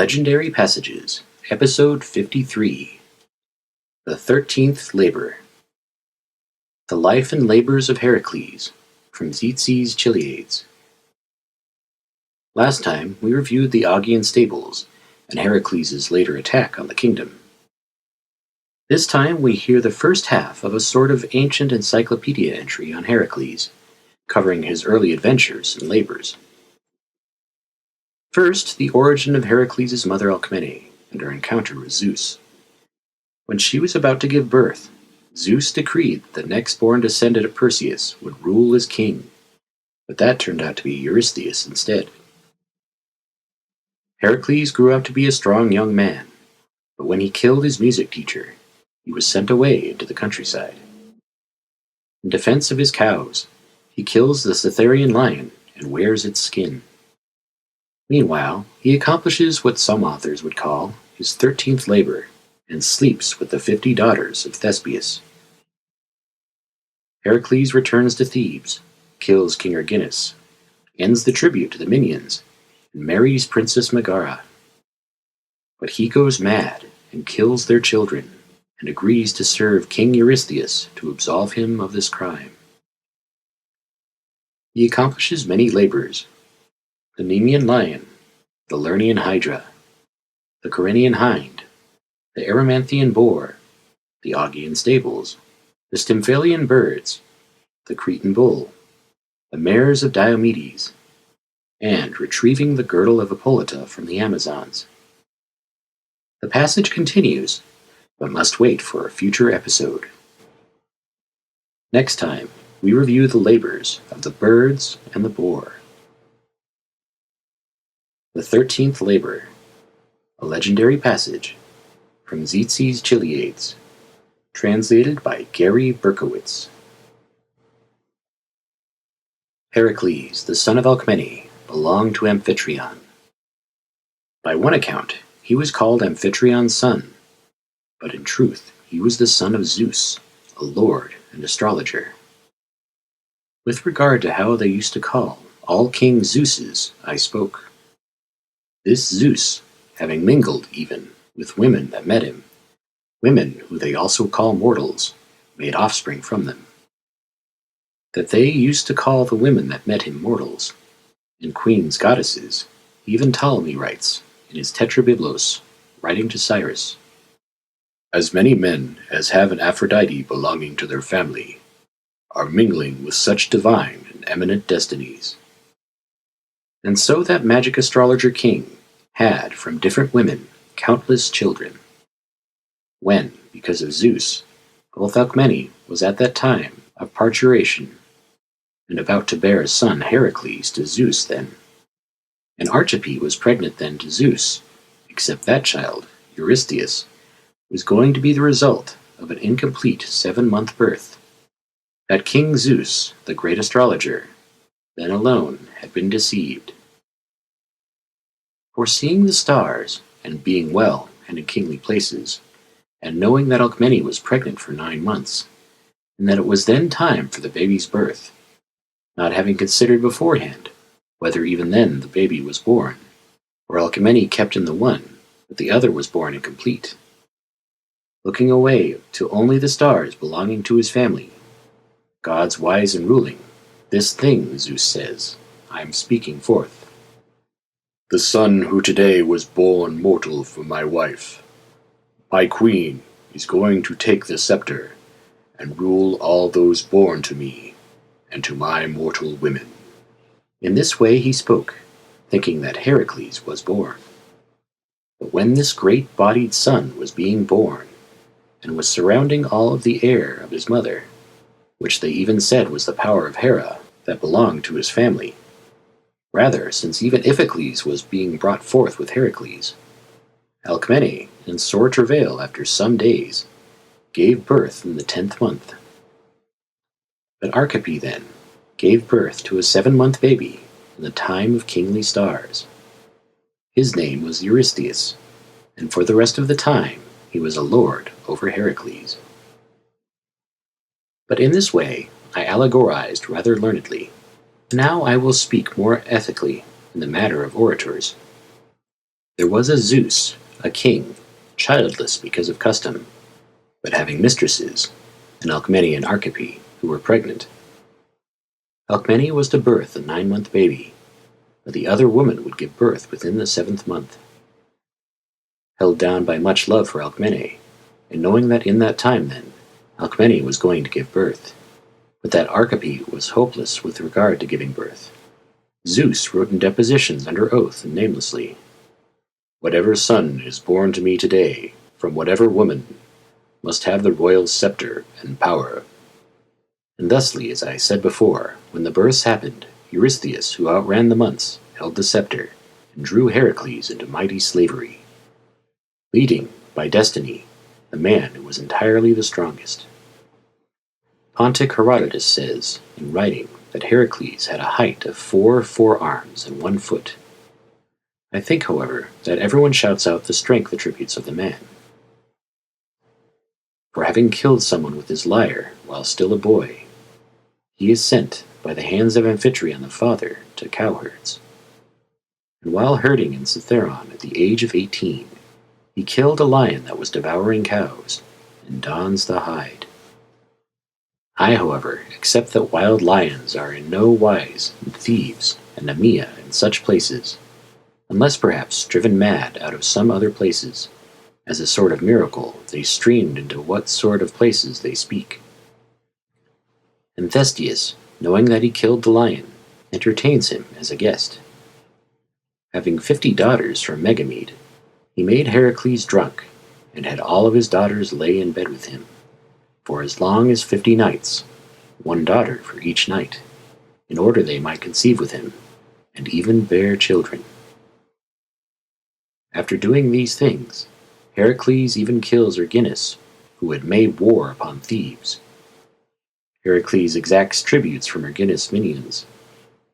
Legendary Passages, Episode 53, The 13th Labor. The Life and Labors of Heracles, from Tzetzes Chiliades. Last time, we reviewed the Augean Stables and Heracles' later attack on the kingdom. This time, we hear the first half of a sort of ancient encyclopedia entry on Heracles, covering his early adventures and labors. First, the origin of Heracles' mother Alcmene and her encounter with Zeus. When she was about to give birth, Zeus decreed that the next-born descendant of Perseus would rule as king, but that turned out to be Eurystheus instead. Heracles grew up to be a strong young man, but when he killed his music teacher, he was sent away into the countryside. In defense of his cows, he kills the Cithaeronian Lion and wears its skin. Meanwhile, he accomplishes what some authors would call his 13th labor and sleeps with the 50 daughters of Thespeus. Heracles returns to Thebes, kills King Erginus, ends the tribute to the minions, and marries Princess Megara. But he goes mad and kills their children and agrees to serve King Eurystheus to absolve him of this crime. He accomplishes many labors: the Nemean lion, the Lernaean hydra, the Corinnean hind, the Erymanthian boar, the Augean stables, the Stymphalian birds, the Cretan bull, the mares of Diomedes, and retrieving the girdle of Hippolyta from the Amazons. The passage continues, but must wait for a future episode. Next time, we review the labors of the birds and the boar. The 13th Labor, a legendary passage from Tzetzes Chiliades, translated by Gary Berkowitz. Heracles, the son of Alcmene, belonged to Amphitryon. By one account, he was called Amphitrion's son, but in truth, he was the son of Zeus, a lord and astrologer. With regard to how they used to call all King Zeuses, I spoke. This Zeus, having mingled even with women that met him, women who they also call mortals, made offspring from them. That they used to call the women that met him mortals, and queens goddesses, even Ptolemy writes in his Tetrabiblos, writing to Cyrus, "As many men as have an Aphrodite belonging to their family are mingling with such divine and eminent destinies." And so that magic astrologer king had, from different women, countless children. When, because of Zeus, both Alcmene was at that time of parturition, and about to bear a son Heracles to Zeus then, and Archippe was pregnant then to Zeus, except that child, Eurystheus, was going to be the result of an incomplete 7-month birth. That King Zeus, the great astrologer, then alone had been deceived. Foreseeing the stars, and being well and in kingly places, and knowing that Alcmene was pregnant for 9 months, and that it was then time for the baby's birth, not having considered beforehand whether even then the baby was born, or Alcmene kept in the one, but the other was born incomplete. Looking away to only the stars belonging to his family, gods wise and ruling, this thing, Zeus says, I am speaking forth. "The son who today was born mortal for my wife, my queen, is going to take the scepter and rule all those born to me and to my mortal women." In this way he spoke, thinking that Heracles was born. But when this great-bodied son was being born, and was surrounding all of the heir of his mother, which they even said was the power of Hera that belonged to his family, rather, since even Iphicles was being brought forth with Heracles, Alcmene, in sore travail after some days, gave birth in the 10th month. But Archippe, then, gave birth to a 7-month baby in the time of kingly stars. His name was Eurystheus, and for the rest of the time he was a lord over Heracles. But in this way I allegorized rather learnedly. Now I will speak more ethically in the matter of orators. There was a Zeus, a king, childless because of custom, but having mistresses, an Alcmene and Archippe, who were pregnant. Alcmene was to birth a 9-month baby, but the other woman would give birth within the 7th month. Held down by much love for Alcmene, and knowing that in that time then, Alcmene was going to give birth, but that Archippe was hopeless with regard to giving birth, Zeus wrote in depositions under oath and namelessly, "Whatever son is born to me today, from whatever woman, must have the royal scepter and power." And thusly, as I said before, when the births happened, Eurystheus, who outran the months, held the scepter, and drew Heracles into mighty slavery, leading, by destiny, the man who was entirely the strongest. Pontic Herodotus says, in writing, that Heracles had a height of 4 forearms and 1 foot. I think, however, that everyone shouts out the strength attributes of the man. For having killed someone with his lyre while still a boy, he is sent, by the hands of Amphitryon the father, to cowherds. And while herding in Cithaeron at the age of 18, he killed a lion that was devouring cows, and dons the hide. I, however, accept that wild lions are in no wise in Thebes and Nemea and such places, unless perhaps driven mad out of some other places. As a sort of miracle, they streamed into what sort of places they speak. And Thespeus, knowing that he killed the lion, entertains him as a guest. Having 50 daughters from Megamede, he made Heracles drunk, and had all of his daughters lay in bed with him, for as long as 50 nights, 1 daughter for each night, in order they might conceive with him, and even bear children. After doing these things, Heracles even kills Erginus, who had made war upon Thebes. Heracles exacts tributes from Erginus' minions,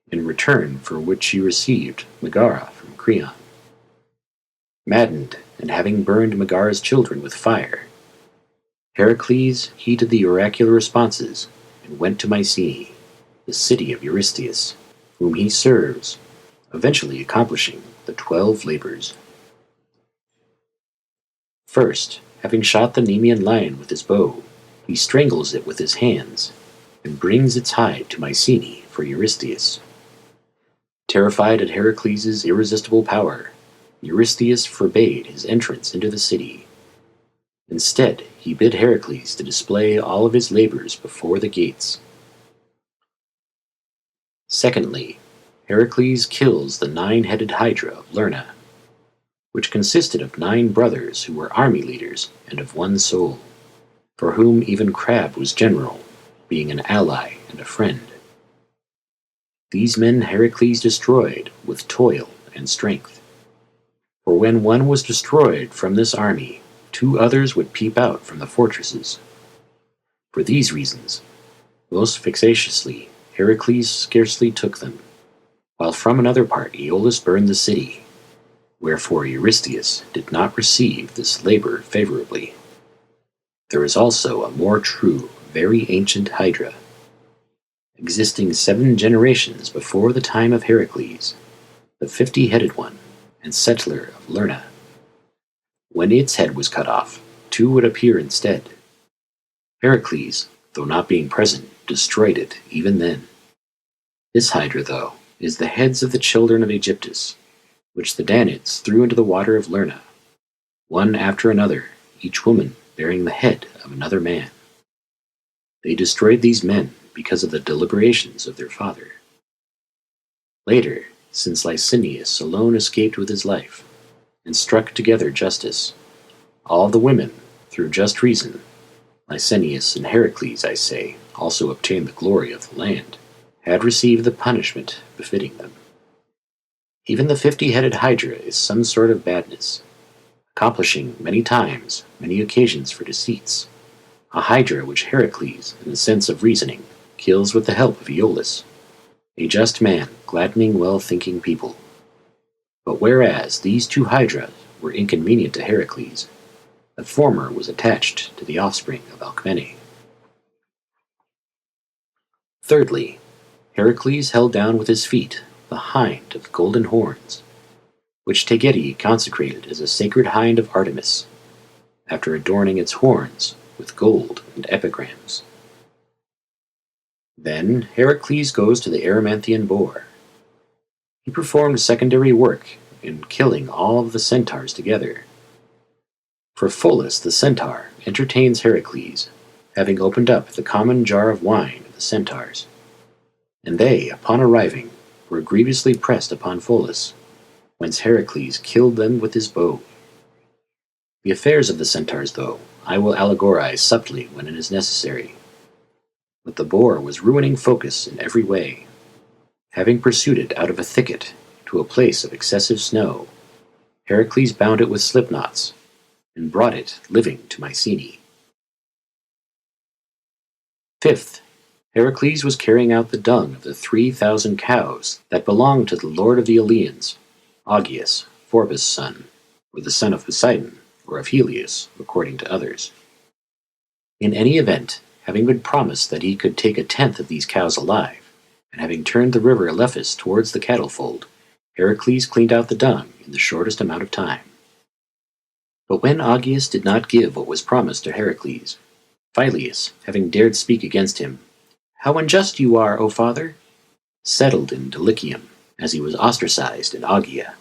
in return for which he received Megara from Creon. Maddened, and having burned Megara's children with fire, Heracles heeded the oracular responses and went to Mycenae, the city of Eurystheus, whom he serves, eventually accomplishing the 12 labors. First, having shot the Nemean lion with his bow, he strangles it with his hands, and brings its hide to Mycenae for Eurystheus. Terrified at Heracles' irresistible power, Eurystheus forbade his entrance into the city. Instead, he bid Heracles to display all of his labors before the gates. Secondly, Heracles kills the 9-headed Hydra of Lerna, which consisted of 9 brothers who were army leaders and of 1 soul, for whom even Crab was general, being an ally and a friend. These men Heracles destroyed with toil and strength, for when one was destroyed from this army, 2 others would peep out from the fortresses. For these reasons, most vexatiously, Heracles scarcely took them, while from another part Aeolus burned the city, wherefore Eurystheus did not receive this labor favorably. There is also a more true, very ancient Hydra, existing 7 generations before the time of Heracles, the 50-headed one, and settler of Lerna. When its head was cut off, 2 would appear instead. Heracles, though not being present, destroyed it even then. This Hydra, though, is the heads of the children of Aegyptus, which the Danaans threw into the water of Lerna, one after another, each woman bearing the head of another man. They destroyed these men because of the deliberations of their father. Later, since Licinius alone escaped with his life, and struck together justice, all the women, through just reason, Licinius and Heracles, I say, also obtained the glory of the land, had received the punishment befitting them. Even the 50-headed Hydra is some sort of badness, accomplishing many times, many occasions for deceits, a Hydra which Heracles, in the sense of reasoning, kills with the help of Aeolus, a just man gladdening well-thinking people. But whereas these 2 Hydras were inconvenient to Heracles, the former was attached to the offspring of Alcmene. Thirdly, Heracles held down with his feet the hind of golden horns, which Tegeti consecrated as a sacred hind of Artemis, after adorning its horns with gold and epigrams. Then Heracles goes to the Erymanthian boar. He performed secondary work in killing all of the centaurs together. For Pholus the centaur entertains Heracles, having opened up the common jar of wine of the centaurs, and they, upon arriving, were grievously pressed upon Pholus, whence Heracles killed them with his bow. The affairs of the centaurs, though, I will allegorize subtly when it is necessary. But the boar was ruining Phocis in every way. Having pursued it out of a thicket to a place of excessive snow, Heracles bound it with slipknots, and brought it living to Mycenae. Fifth, Heracles was carrying out the dung of the 3,000 cows that belonged to the lord of the Eleans, Augeas, Phorbas' son, or the son of Poseidon, or of Helios, according to others. In any event, having been promised that he could take 1/10 of these cows alive, and having turned the river Alephus towards the cattle fold, Heracles cleaned out the dung in the shortest amount of time. But when Augeas did not give what was promised to Heracles, Phyleus, having dared speak against him, "How unjust you are, O father!" settled in Dulichium, as he was ostracized in Augia.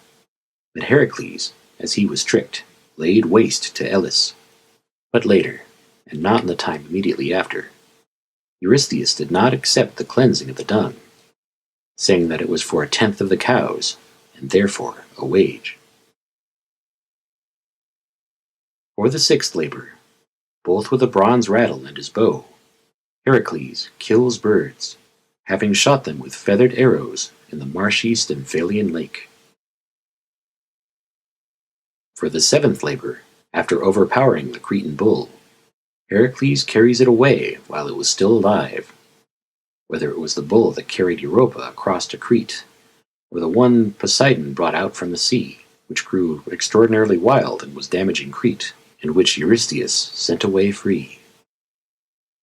But Heracles, as he was tricked, laid waste to Elis. But later, and not in the time immediately after, Eurystheus did not accept the cleansing of the dung, saying that it was for 1/10 of the cows, and therefore a wage. For the sixth labor, both with a bronze rattle and his bow, Heracles kills birds, having shot them with feathered arrows in the marshy Stymphalian lake. For the seventh labor, after overpowering the Cretan bull, Heracles carries it away while it was still alive, whether it was the bull that carried Europa across to Crete, or the one Poseidon brought out from the sea, which grew extraordinarily wild and was damaging Crete, and which Eurystheus sent away free.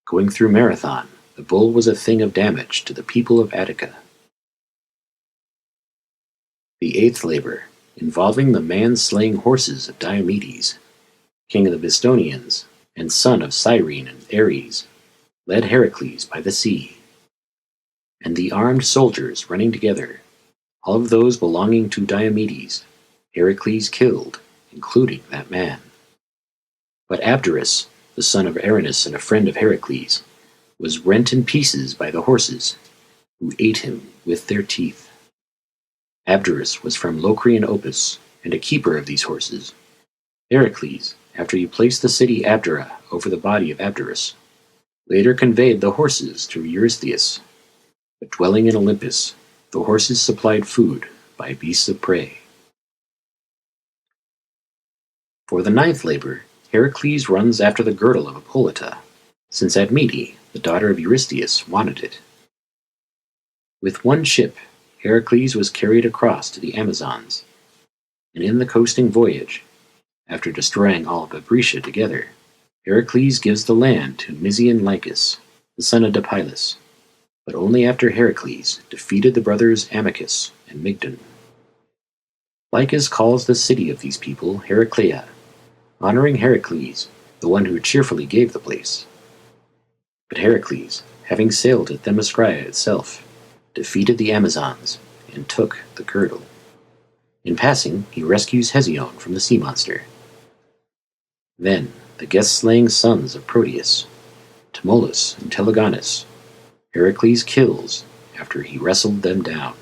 Going through Marathon, the bull was a thing of damage to the people of Attica. The eighth labor, involving the man-slaying horses of Diomedes, king of the Bistonians, and son of Cyrene and Ares, led Heracles by the sea. And the armed soldiers running together, all of those belonging to Diomedes, Heracles killed, including that man. But Abderus, the son of Erinus and a friend of Heracles, was rent in pieces by the horses, who ate him with their teeth. Abderus was from Locrian Opus, and a keeper of these horses. Heracles, after he placed the city Abdera over the body of Abderus, later conveyed the horses to Eurystheus. But dwelling in Olympus, the horses supplied food by beasts of prey. For the ninth labor, Heracles runs after the girdle of Hippolyta, since Admete, the daughter of Eurystheus, wanted it. With one ship, Heracles was carried across to the Amazons, and in the coasting voyage, after destroying all of Abretia together, Heracles gives the land to Mysian Lycus, the son of Dipylus, but only after Heracles defeated the brothers Amycus and Mygdon. Lycus calls the city of these people Heraclea, honoring Heracles, the one who cheerfully gave the place. But Heracles, having sailed at Themyscira itself, defeated the Amazons and took the girdle. In passing, he rescues Hesione from the sea monster. Then, the guest-slaying sons of Proteus, Tmolus and Telegonus, Heracles kills after he wrestled them down.